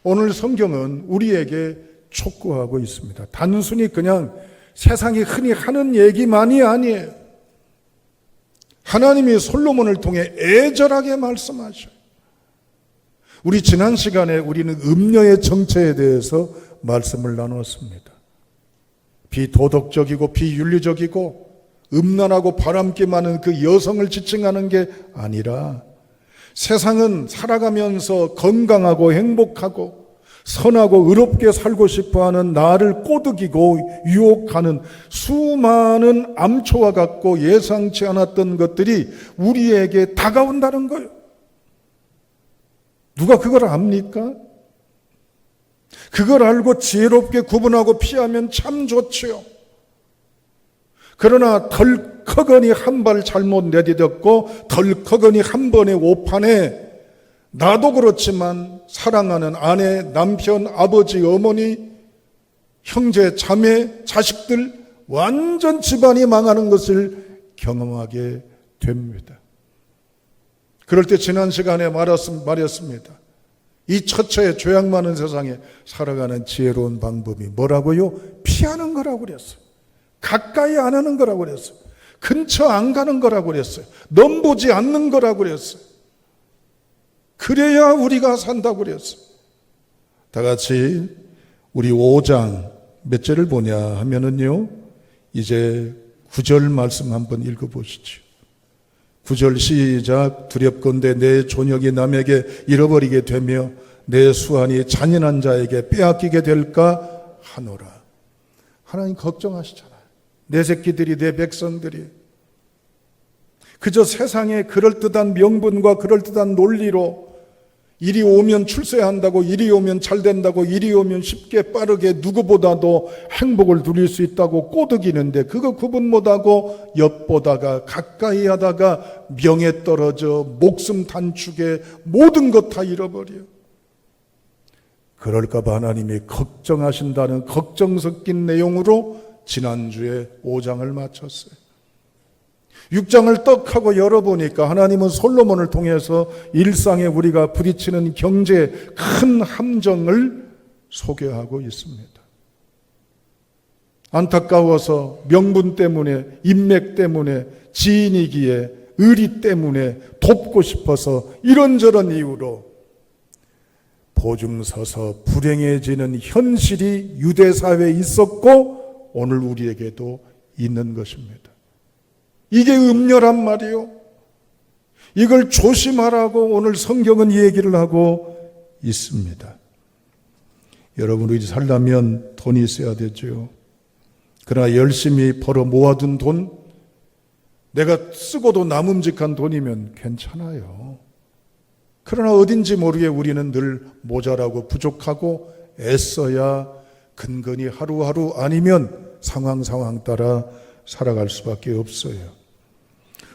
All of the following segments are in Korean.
오늘 성경은 우리에게 촉구하고 있습니다. 단순히 그냥 세상이 흔히 하는 얘기만이 아니에요. 하나님이 솔로몬을 통해 애절하게 말씀하셔요. 우리 지난 시간에 우리는 음녀의 정체에 대해서 말씀을 나눴습니다. 비도덕적이고 비윤리적이고 음란하고 바람기 많은 그 여성을 지칭하는 게 아니라 세상은 살아가면서 건강하고 행복하고 선하고 의롭게 살고 싶어하는 나를 꼬드기고 유혹하는 수많은 암초와 같고 예상치 않았던 것들이 우리에게 다가온다는 거예요. 누가 그걸 압니까? 그걸 알고 지혜롭게 구분하고 피하면 참 좋지요. 그러나 덜컥거니 한 발 잘못 내디뎠고 덜컥거니 한 번의 오판에 나도 그렇지만 사랑하는 아내, 남편, 아버지, 어머니, 형제, 자매, 자식들 완전 집안이 망하는 것을 경험하게 됩니다. 그럴 때 지난 시간에 말했습니다. 이 처처에 죄악 많은 세상에 살아가는 지혜로운 방법이 뭐라고요? 피하는 거라고 그랬어요. 가까이 안 하는 거라고 그랬어요. 근처 안 가는 거라고 그랬어요. 넘보지 않는 거라고 그랬어요. 그래야 우리가 산다고 그랬어요. 다 같이 우리 5장 몇 절을 보냐 하면은요, 이제 9절 말씀 한번 읽어보시죠. 9절 시작. 두렵건대 내 존역이 남에게 잃어버리게 되며 내 수완이 잔인한 자에게 빼앗기게 될까 하노라. 하나님 걱정하시잖아요. 내 새끼들이, 내 백성들이 그저 세상의 그럴듯한 명분과 그럴듯한 논리로 이리 오면 출세한다고, 이리 오면 잘 된다고, 이리 오면 쉽게 빠르게 누구보다도 행복을 누릴 수 있다고 꼬드기는데 그거 구분 못하고 엿보다가 가까이 하다가 명예 떨어져 목숨 단축에 모든 것 다 잃어버려요. 그럴까 봐 하나님이 걱정하신다는 걱정 섞인 내용으로 지난주에 5장을 마쳤어요. 6장을 떡 하고 열어보니까 하나님은 솔로몬을 통해서 일상에 우리가 부딪히는 경제의 큰 함정을 소개하고 있습니다. 안타까워서 명분 때문에, 인맥 때문에, 지인이기에, 의리 때문에, 돕고 싶어서 이런저런 이유로 보증 서서 불행해지는 현실이 유대사회에 있었고 오늘 우리에게도 있는 것입니다. 이게 음녀란 말이요. 이걸 조심하라고 오늘 성경은 얘기를 하고 있습니다. 여러분, 우리 살려면 돈이 있어야 되죠. 그러나 열심히 벌어 모아둔 돈, 내가 쓰고도 남음직한 돈이면 괜찮아요. 그러나 어딘지 모르게 우리는 늘 모자라고 부족하고 애써야 근근히 하루하루 아니면 상황 따라 살아갈 수밖에 없어요.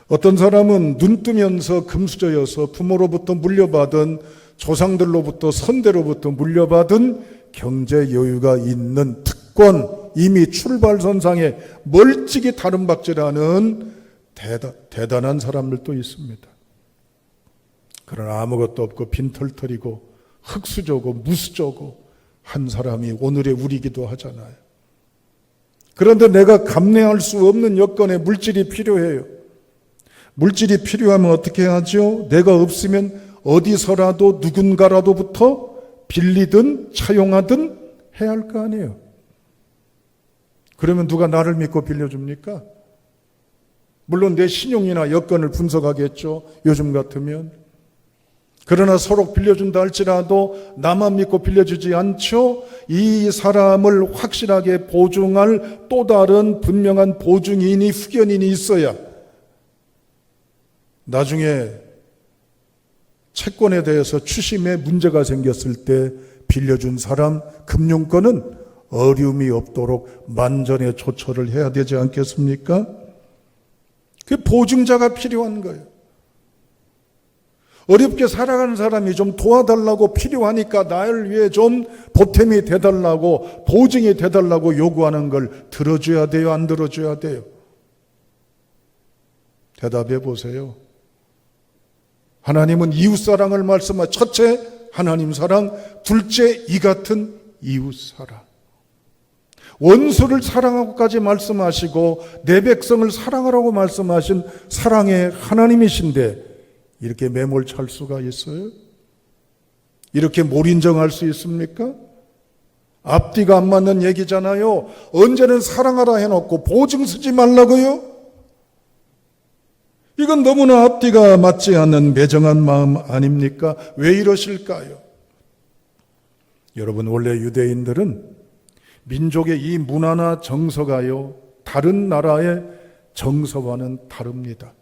어떤 사람은 눈 뜨면서 금수저여서 부모로부터 물려받은, 조상들로부터 선대로부터 물려받은 경제 여유가 있는 특권, 이미 출발선상에 멀찍이 다름박질하는 대단한 사람들도 있습니다. 그러나 아무것도 없고 빈털털이고 흙수저고 무수저고 한 사람이 오늘의 우리기도 하잖아요. 그런데 내가 감내할 수 없는 여건에 물질이 필요해요. 물질이 필요하면 어떻게 하죠? 내가 없으면 어디서라도 누군가라도부터 빌리든 차용하든 해야 할 거 아니에요. 그러면 누가 나를 믿고 빌려줍니까? 물론 내 신용이나 여건을 분석하겠죠. 요즘 같으면. 그러나 서로 빌려준다 할지라도 나만 믿고 빌려주지 않죠. 이 사람을 확실하게 보증할 또 다른 분명한 보증인이, 후견인이 있어야 나중에 채권에 대해서 추심에 문제가 생겼을 때 빌려준 사람, 금융권은 어려움이 없도록 만전의 조처를 해야 되지 않겠습니까? 그 보증자가 필요한 거예요. 어렵게 살아가는 사람이 좀 도와달라고 필요하니까 나를 위해 좀 보탬이 돼달라고, 보증이 돼달라고 요구하는 걸 들어줘야 돼요? 안 들어줘야 돼요? 대답해 보세요. 하나님은 이웃사랑을 말씀하시고 첫째 하나님 사랑, 둘째 이 같은 이웃 사랑. 원수를 사랑하고까지 말씀하시고 내 백성을 사랑하라고 말씀하신 사랑의 하나님이신데 이렇게 매몰찰 수가 있어요? 이렇게 몰인정할 수 있습니까? 앞뒤가 안 맞는 얘기잖아요. 언제는 사랑하라 해놓고 보증 쓰지 말라고요? 이건 너무나 앞뒤가 맞지 않는 매정한 마음 아닙니까? 왜 이러실까요? 여러분, 원래 유대인들은 민족의 이 문화나 정서가요, 다른 나라의 정서와는 다릅니다.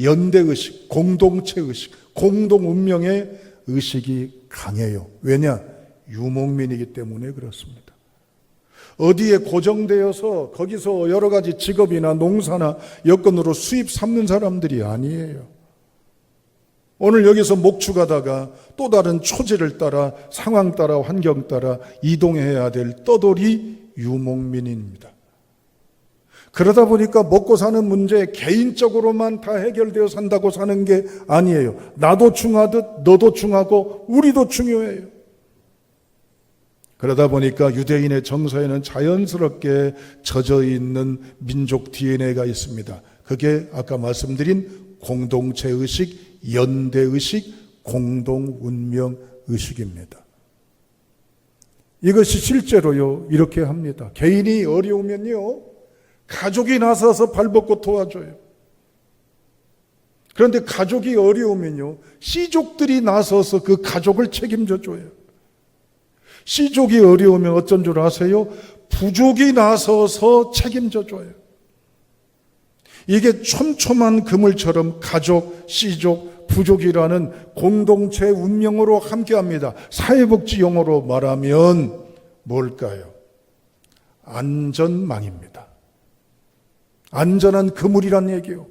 연대의식, 공동체의식, 공동운명의 의식이 강해요. 왜냐? 유목민이기 때문에 그렇습니다. 어디에 고정되어서 거기서 여러 가지 직업이나 농사나 여건으로 수입 삼는 사람들이 아니에요. 오늘 여기서 목축하다가 또 다른 초지를 따라 상황 따라 환경 따라 이동해야 될 떠돌이 유목민입니다. 그러다 보니까 먹고 사는 문제 개인적으로만 다 해결되어 산다고 사는 게 아니에요. 나도 중하듯 너도 중하고 우리도 중요해요. 그러다 보니까 유대인의 정서에는 자연스럽게 젖어 있는 민족 DNA가 있습니다. 그게 아까 말씀드린 공동체의식, 연대의식, 공동운명의식입니다. 이것이 실제로요, 이렇게 합니다. 개인이 어려우면요, 가족이 나서서 발벗고 도와줘요. 그런데 가족이 어려우면요, 씨족들이 나서서 그 가족을 책임져 줘요. 씨족이 어려우면 어쩐 줄 아세요? 부족이 나서서 책임져 줘요. 이게 촘촘한 그물처럼 가족, 씨족, 부족이라는 공동체 운명으로 함께합니다. 사회복지 용어로 말하면 뭘까요? 안전망입니다. 안전한 그물이란 얘기요.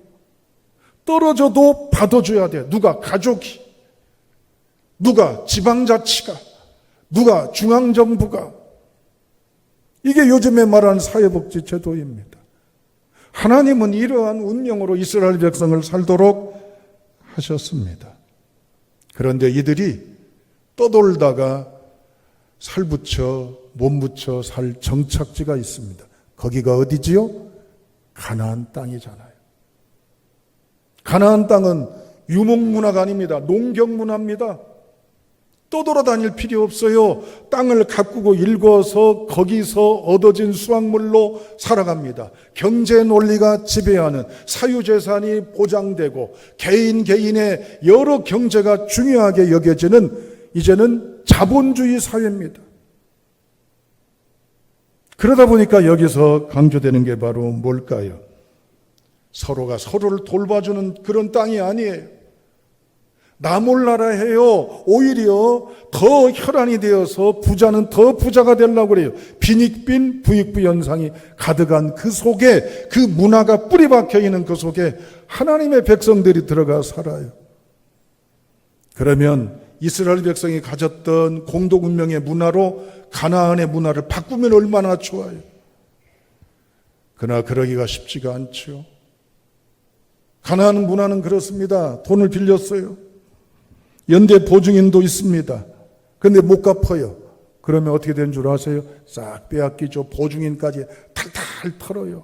떨어져도 받아줘야 돼. 누가? 가족이. 누가? 지방자치가. 누가? 중앙정부가. 이게 요즘에 말하는 사회복지 제도입니다. 하나님은 이러한 운명으로 이스라엘 백성을 살도록 하셨습니다. 그런데 이들이 떠돌다가 살붙여 몸붙여 살 정착지가 있습니다. 거기가 어디지요? 가나안 땅이잖아요. 가나안 땅은 유목문화가 아닙니다. 농경문화입니다. 떠돌아다닐 필요 없어요. 땅을 가꾸고 일궈서 거기서 얻어진 수확물로 살아갑니다. 경제 논리가 지배하는 사유재산이 보장되고 개인의 여러 경제가 중요하게 여겨지는 이제는 자본주의 사회입니다. 그러다 보니까 여기서 강조되는 게 바로 뭘까요? 서로가 서로를 돌봐주는 그런 땅이 아니에요. 나 몰라라 해요. 오히려 더 혈안이 되어서 부자는 더 부자가 되려고 그래요. 빈익빈 부익부 현상이 가득한 그 속에, 그 문화가 뿌리 박혀 있는 그 속에 하나님의 백성들이 들어가 살아요. 그러면 이스라엘 백성이 가졌던 공동운명의 문화로 가나안의 문화를 바꾸면 얼마나 좋아요. 그러나 그러기가 쉽지가 않죠. 가나안 문화는 그렇습니다. 돈을 빌렸어요. 연대 보증인도 있습니다. 그런데 못 갚아요. 그러면 어떻게 되는 줄 아세요? 싹 빼앗기죠. 보증인까지 탈탈 털어요.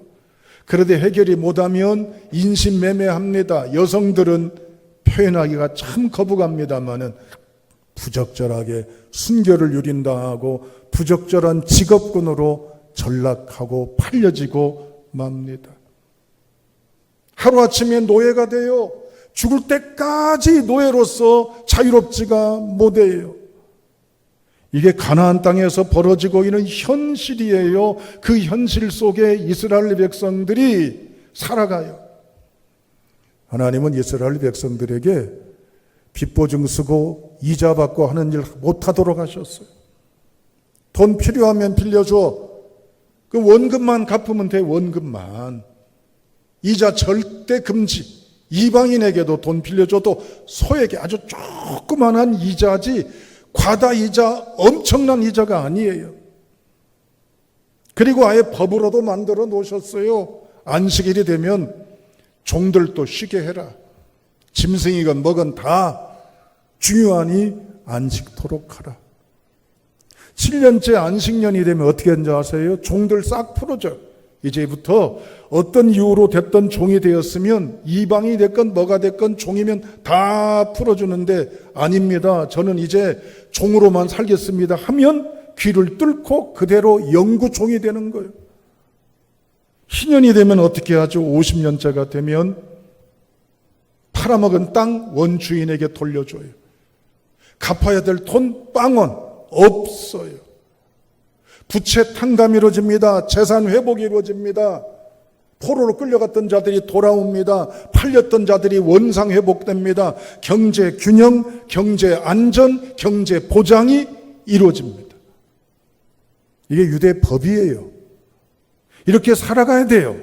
그런데 해결이 못하면 인신매매합니다. 여성들은 표현하기가 참 거부갑니다마는 부적절하게 순결을 유린당하고 부적절한 직업군으로 전락하고 팔려지고 맙니다. 하루아침에 노예가 돼요. 죽을 때까지 노예로서 자유롭지가 못해요. 이게 가나안 땅에서 벌어지고 있는 현실이에요. 그 현실 속에 이스라엘 백성들이 살아가요. 하나님은 이스라엘 백성들에게 빚보증 쓰고 이자 받고 하는 일 못하도록 하셨어요. 돈 필요하면 빌려줘. 그 원금만 갚으면 돼. 원금만. 이자 절대 금지. 이방인에게도 돈 빌려줘도 소액의 아주 조그만한 이자지 과다 이자, 엄청난 이자가 아니에요. 그리고 아예 법으로도 만들어 놓으셨어요. 안식일이 되면 종들도 쉬게 해라. 짐승이건 뭐건 다 중요하니 안식토록 하라. 7년째 안식년이 되면 어떻게 하는지 아세요? 종들 싹 풀어져. 이제부터 어떤 이유로 됐던 종이 되었으면 이방이 됐건 뭐가 됐건 종이면 다 풀어주는데 아닙니다. 저는 이제 종으로만 살겠습니다 하면 귀를 뚫고 그대로 영구종이 되는 거예요. 희년이 되면 어떻게 하죠? 50년째가 되면 팔아먹은 땅 원주인에게 돌려줘요. 갚아야 될 돈 빵원 없어요. 부채 탕감이 이루어집니다. 재산 회복이 이루어집니다. 포로로 끌려갔던 자들이 돌아옵니다. 팔렸던 자들이 원상 회복됩니다. 경제 균형, 경제 안전, 경제 보장이 이루어집니다. 이게 유대 법이에요. 이렇게 살아가야 돼요.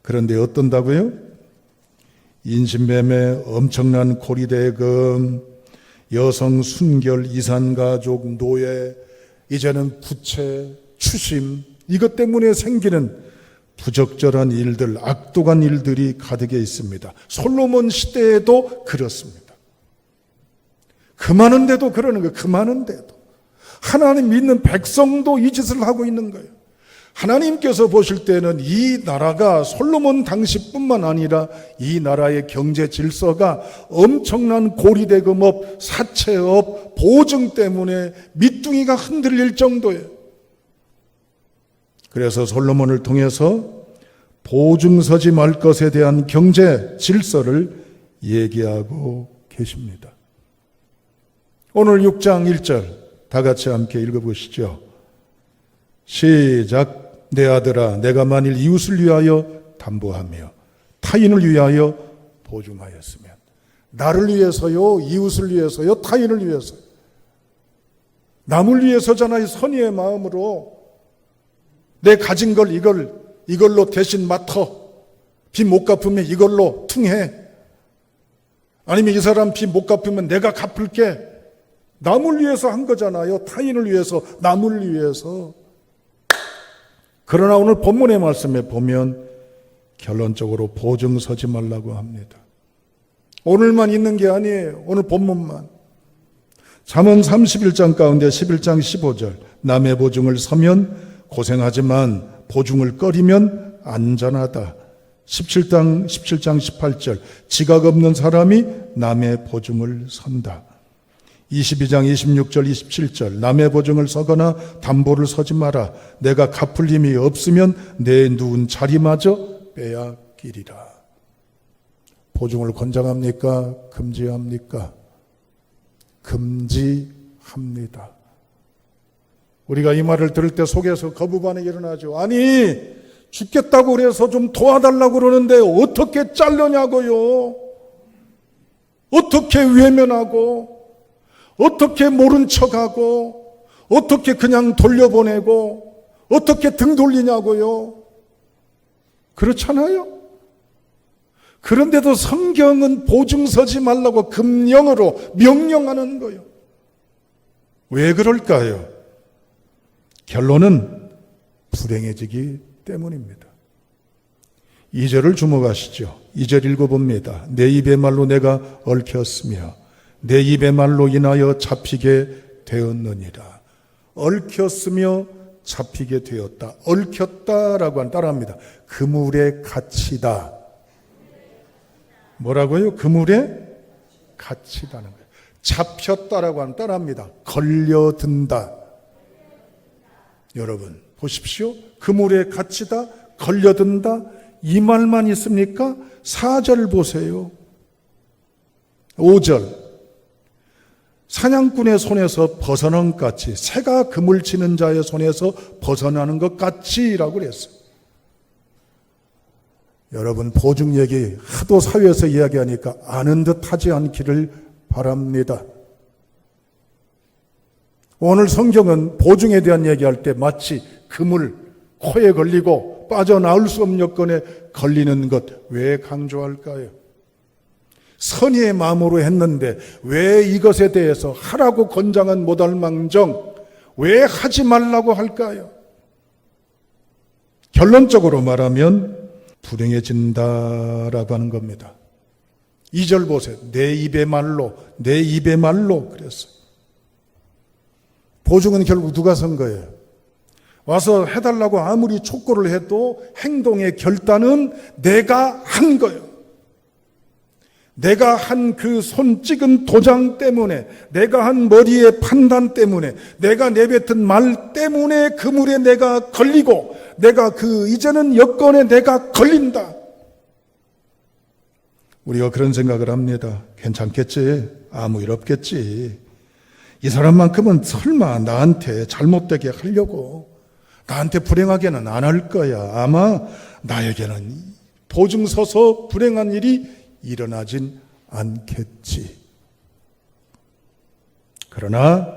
그런데 어떤다고요? 인신매매, 엄청난 고리대금, 여성 순결, 이산가족, 노예, 이제는 부채, 추심, 이것 때문에 생기는 부적절한 일들, 악독한 일들이 가득해 있습니다. 솔로몬 시대에도 그렇습니다. 그 많은데도 그러는 거예요. 그 많은데도. 하나님 믿는 백성도 이 짓을 하고 있는 거예요. 하나님께서 보실 때는 이 나라가 솔로몬 당시뿐만 아니라 이 나라의 경제 질서가 엄청난 고리대금업, 사채업, 보증 때문에 밑둥이가 흔들릴 정도예요. 그래서 솔로몬을 통해서 보증 서지 말 것에 대한 경제 질서를 얘기하고 계십니다. 오늘 6장 1절 다 같이 함께 읽어보시죠. 시작. 내 아들아, 내가 만일 이웃을 위하여 담보하며 타인을 위하여 보증하였으면. 나를 위해서요, 이웃을 위해서요, 타인을 위해서요. 남을 위해서잖아요. 선의의 마음으로 내 가진 걸 이걸로 대신 맡아. 빚 못 갚으면 이걸로 퉁해. 아니면 이 사람 빚 못 갚으면 내가 갚을게. 남을 위해서 한 거잖아요. 타인을 위해서, 남을 위해서. 그러나 오늘 본문의 말씀에 보면 결론적으로 보증 서지 말라고 합니다. 오늘만 있는 게 아니에요. 오늘 본문만. 잠언 31장 가운데 11장 15절. 남의 보증을 서면 고생하지만 보증을 꺼리면 안전하다. 17장 18절. 지각 없는 사람이 남의 보증을 선다. 22장 26절 27절. 남의 보증을 서거나 담보를 서지 마라. 내가 갚을 힘이 없으면 내 누운 자리마저 빼앗기리라. 보증을 권장합니까? 금지합니까? 금지합니다. 우리가 이 말을 들을 때 속에서 거부 반응이 일어나죠. 아니, 죽겠다고 그래서 좀 도와달라고 그러는데 어떻게 자르냐고요? 어떻게 외면하고, 어떻게 모른 척하고, 어떻게 그냥 돌려보내고, 어떻게 등 돌리냐고요? 그렇잖아요? 그런데도 성경은 보증 서지 말라고 금령으로 명령하는 거예요. 왜 그럴까요? 결론은 불행해지기 때문입니다. 2절을 주목하시죠. 2절 읽어봅니다. 내 입의 말로 내가 얽혔으며 내 입의 말로 인하여 잡히게 되었느니라. 얽혔으며 잡히게 되었다. 얽혔다라고 하는 따라합니다. 그물에 갇히다. 뭐라고요? 그물에 갇히다는 거예요. 잡혔다라고 하는 따라합니다. 걸려든다. 여러분 보십시오. 그물에 갇히다, 걸려든다. 이 말만 있습니까? 4절 보세요. 5절. 사냥꾼의 손에서 벗어난 것 같이, 새가 그물 치는 자의 손에서 벗어나는 것 같이라고 그랬어요. 여러분 보증 얘기 하도 사회에서 이야기하니까 아는 듯 하지 않기를 바랍니다. 오늘 성경은 보증에 대한 얘기할 때 마치 그물, 코에 걸리고 빠져나올 수 없는 여건에 걸리는 것 왜 강조할까요? 선의의 마음으로 했는데 왜 이것에 대해서 하라고 권장은 못할 망정 왜 하지 말라고 할까요? 결론적으로 말하면 불행해진다라고 하는 겁니다. 2절 보세요. 내 입의 말로, 내 입의 말로 그랬어요. 보증은 결국 누가 선 거예요? 와서 해달라고 아무리 촉구를 해도 행동의 결단은 내가 한 거예요. 내가 한 그 손 찍은 도장 때문에, 내가 한 머리의 판단 때문에, 내가 내뱉은 말 때문에 그 물에 내가 걸리고, 내가 이제는 여건에 내가 걸린다. 우리가 그런 생각을 합니다. 괜찮겠지? 아무 일 없겠지. 이 사람만큼은 설마 나한테 잘못되게 하려고, 나한테 불행하게는 안 할 거야. 아마 나에게는 보증 서서 불행한 일이 일어나진 않겠지. 그러나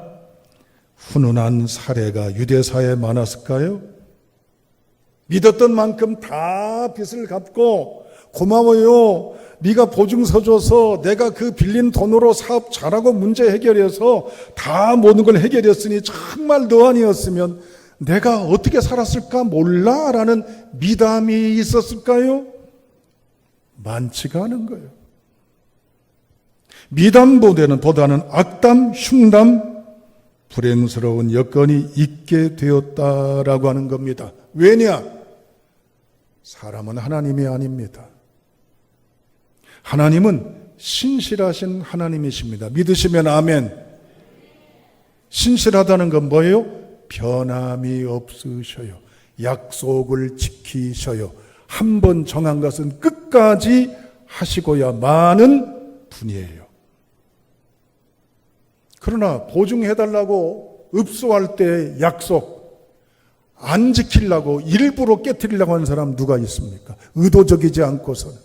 훈훈한 사례가 유대사에 많았을까요? 믿었던 만큼 다 빚을 갚고, 고마워요. 네가 보증서 줘서 내가 그 빌린 돈으로 사업 잘하고 문제 해결해서 다 모든 걸 해결했으니 정말 너 아니었으면 내가 어떻게 살았을까 몰라 라는 미담이 있었을까요? 많지가 않은 거예요. 미담보다는 악담, 흉담, 불행스러운 여건이 있게 되었다라고 하는 겁니다. 왜냐? 사람은 하나님이 아닙니다. 하나님은 신실하신 하나님이십니다. 믿으시면 아멘. 신실하다는 건 뭐예요? 변함이 없으셔요. 약속을 지키셔요. 한 번 정한 것은 끝까지 하시고야 마는 분이에요. 그러나 보증해달라고 읍소할 때 약속 안 지키려고 일부러 깨트리려고 하는 사람 누가 있습니까? 의도적이지 않고서는.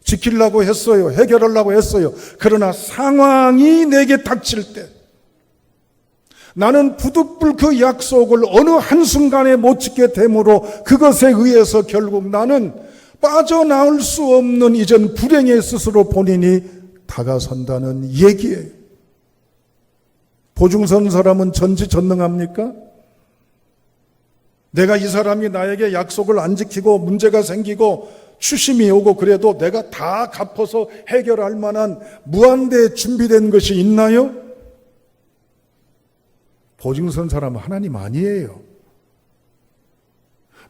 지키려고 했어요. 해결하려고 했어요. 그러나 상황이 내게 닥칠 때 나는 부득불 그 약속을 어느 한순간에 못 지게 되므로 그것에 의해서 결국 나는 빠져나올 수 없는 이젠 불행에 스스로 본인이 다가선다는 얘기예요. 보증선 사람은 전지전능합니까? 내가 이 사람이 나에게 약속을 안 지키고 문제가 생기고 추심이 오고 그래도 내가 다 갚아서 해결할 만한 무한대 준비된 것이 있나요? 보증선 사람은 하나님 아니에요.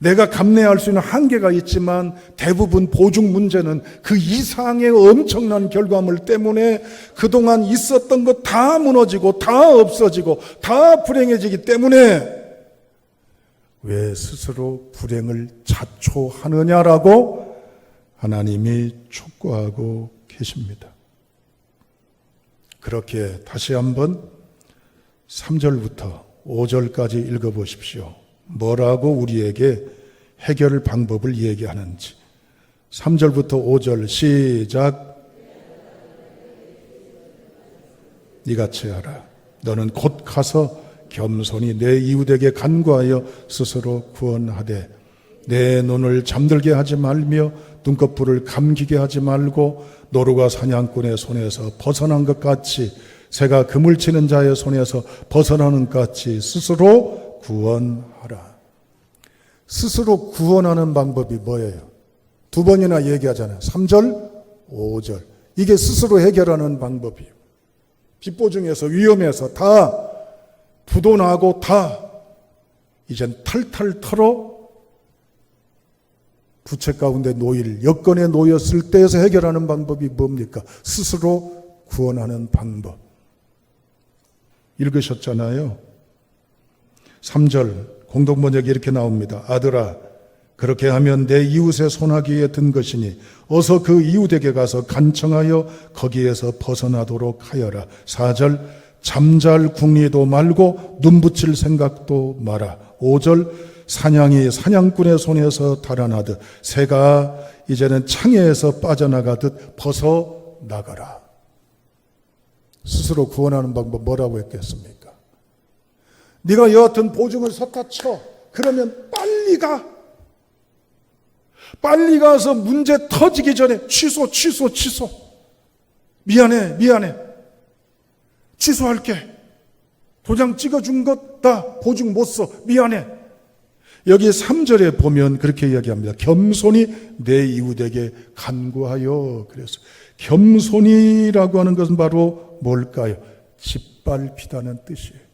내가 감내할 수 있는 한계가 있지만 대부분 보증 문제는 그 이상의 엄청난 결과물 때문에 그동안 있었던 것 다 무너지고 다 없어지고 다 불행해지기 때문에 왜 스스로 불행을 자초하느냐라고 하나님이 촉구하고 계십니다. 그렇게 다시 한번 3절부터 5절까지 읽어보십시오. 뭐라고 우리에게 해결 방법을 얘기하는지. 3절부터 5절 시작. 니같이 하라. 너는 곧 가서 겸손히 내 이웃에게 간구하여 스스로 구원하되 내 눈을 잠들게 하지 말며 눈꺼풀을 감기게 하지 말고 노루가 사냥꾼의 손에서 벗어난 것 같이 새가 그물 치는 자의 손에서 벗어나는 것 같이 스스로 구원하라. 스스로 구원하는 방법이 뭐예요? 두 번이나 얘기하잖아요. 3절, 5절. 이게 스스로 해결하는 방법이에요. 빚보증에서 위험해서 다 부도나고 다 이젠 탈탈 털어 부채 가운데 놓일 여건에 놓였을 때에서 해결하는 방법이 뭡니까? 스스로 구원하는 방법. 읽으셨잖아요. 3절 공동번역이 이렇게 나옵니다. 아들아, 그렇게 하면 내 이웃의 손아귀에 든 것이니 어서 그 이웃에게 가서 간청하여 거기에서 벗어나도록 하여라. 4절 잠잘 궁리도 말고 눈 붙일 생각도 마라. 5절 사냥이 사냥꾼의 손에서 달아나듯 새가 이제는 창에서 빠져나가듯 벗어나가라. 스스로 구원하는 방법 뭐라고 했겠습니까? 네가 여하튼 보증을 섰다 쳐. 그러면 빨리 가. 빨리 가서 문제 터지기 전에 취소. 미안해. 취소할게. 도장 찍어준 것 나 보증 못 써. 미안해. 여기 3절에 보면 그렇게 이야기합니다. 겸손히 내 이웃에게 간구하여. 그래서 겸손이라고 하는 것은 바로 뭘까요? 짓밟히다는 뜻이에요.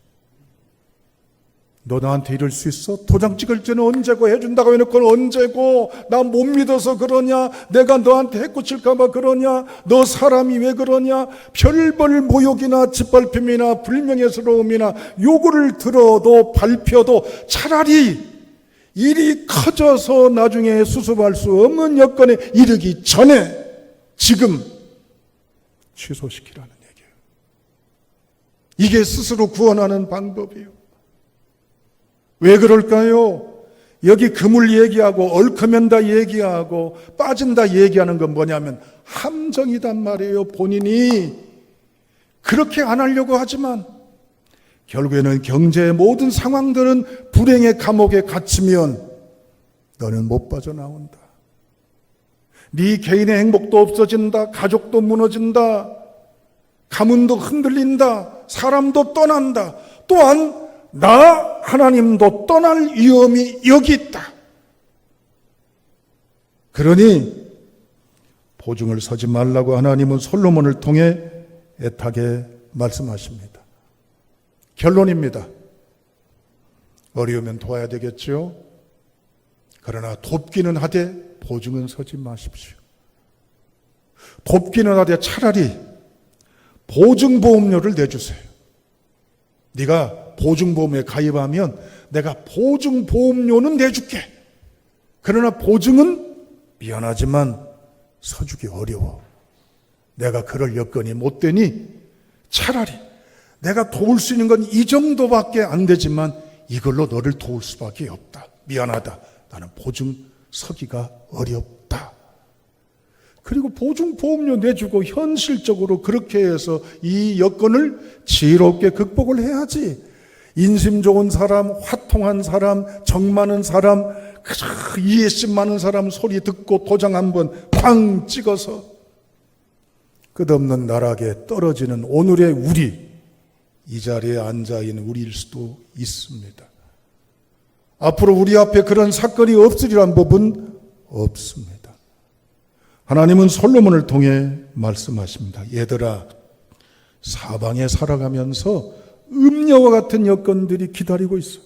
너 나한테 이럴 수 있어? 도장 찍을 때는 언제고, 해준다고 해놓고는 언제고, 나 못 믿어서 그러냐? 내가 너한테 해코칠까봐 그러냐? 너 사람이 왜 그러냐? 별벌 모욕이나 짓밟힘이나 불명예스러움이나 요구를 들어도 밟혀도 차라리 일이 커져서 나중에 수습할 수 없는 여건에 이르기 전에 지금 취소시키라는 얘기예요. 이게 스스로 구원하는 방법이에요. 왜 그럴까요? 여기 그물 얘기하고 얽히면다 얘기하고 빠진다 얘기하는 건 뭐냐면 함정이단 말이에요. 본인이 그렇게 안 하려고 하지만 결국에는 경제의 모든 상황들은 불행의 감옥에 갇히면 너는 못 빠져나온다. 네 개인의 행복도 없어진다. 가족도 무너진다. 가문도 흔들린다. 사람도 떠난다. 또한 나 하나님도 떠날 위험이 여기 있다. 그러니 보증을 서지 말라고 하나님은 솔로몬을 통해 애타게 말씀하십니다. 결론입니다. 어려우면 도와야 되겠죠. 그러나 돕기는 하되 보증은 서지 마십시오. 돕기는 하되 차라리 보증보험료를 내주세요. 네가 보증보험에 가입하면 내가 보증보험료는 내줄게. 그러나 보증은 미안하지만 서주기 어려워. 내가 그럴 여건이 못 되니 차라리 내가 도울 수 있는 건 이 정도밖에 안 되지만 이걸로 너를 도울 수밖에 없다. 미안하다. 나는 보증 서기가 어렵다. 그리고 보증보험료 내주고 현실적으로 그렇게 해서 이 여건을 지혜롭게 극복을 해야지. 인심 좋은 사람, 화통한 사람, 정 많은 사람, 이해심 많은 사람 소리 듣고 도장 한번 쾅 찍어서 끝없는 나락에 떨어지는 오늘의 우리, 이 자리에 앉아있는 우리일 수도 있습니다. 앞으로 우리 앞에 그런 사건이 없으리란 법은 없습니다. 하나님은 솔로몬을 통해 말씀하십니다. 얘들아, 사방에 살아가면서 음녀와 같은 여건들이 기다리고 있어.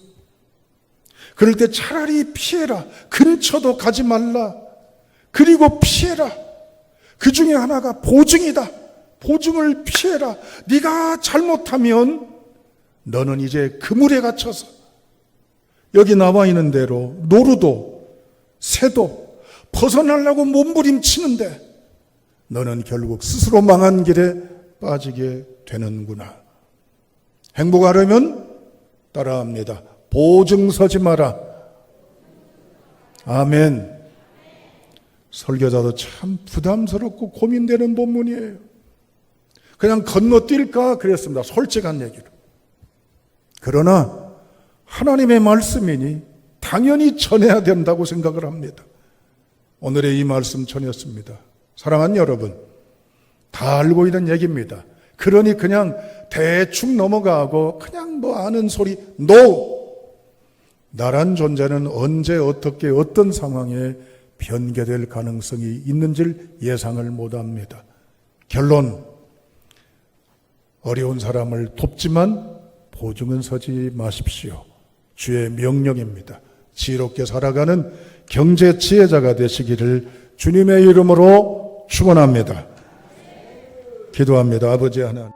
그럴 때 차라리 피해라. 근처도 가지 말라. 그리고 피해라. 그 중에 하나가 보증이다. 보증을 피해라. 네가 잘못하면 너는 이제 그물에 갇혀서 여기 나와 있는 대로 노루도 새도 벗어나려고 몸부림치는데 너는 결국 스스로 망한 길에 빠지게 되는구나. 행복하려면 따라합니다. 보증 서지 마라. 아멘. 설교자도 참 부담스럽고 고민되는 본문이에요. 그냥 건너뛸까 그랬습니다. 솔직한 얘기로. 그러나 하나님의 말씀이니 당연히 전해야 된다고 생각을 합니다. 오늘의 이 말씀 전했습니다. 사랑하는 여러분, 다 알고 있는 얘기입니다. 그러니 그냥 대충 넘어가고 그냥 뭐 아는 소리 NO! 나란 존재는 언제 어떻게 어떤 상황에 변개될 가능성이 있는지를 예상을 못합니다. 결론, 어려운 사람을 돕지만 보증은 서지 마십시오. 주의 명령입니다. 지혜롭게 살아가는 경제 지혜자가 되시기를 주님의 이름으로 축원합니다. 기도합니다. 아버지 하나님.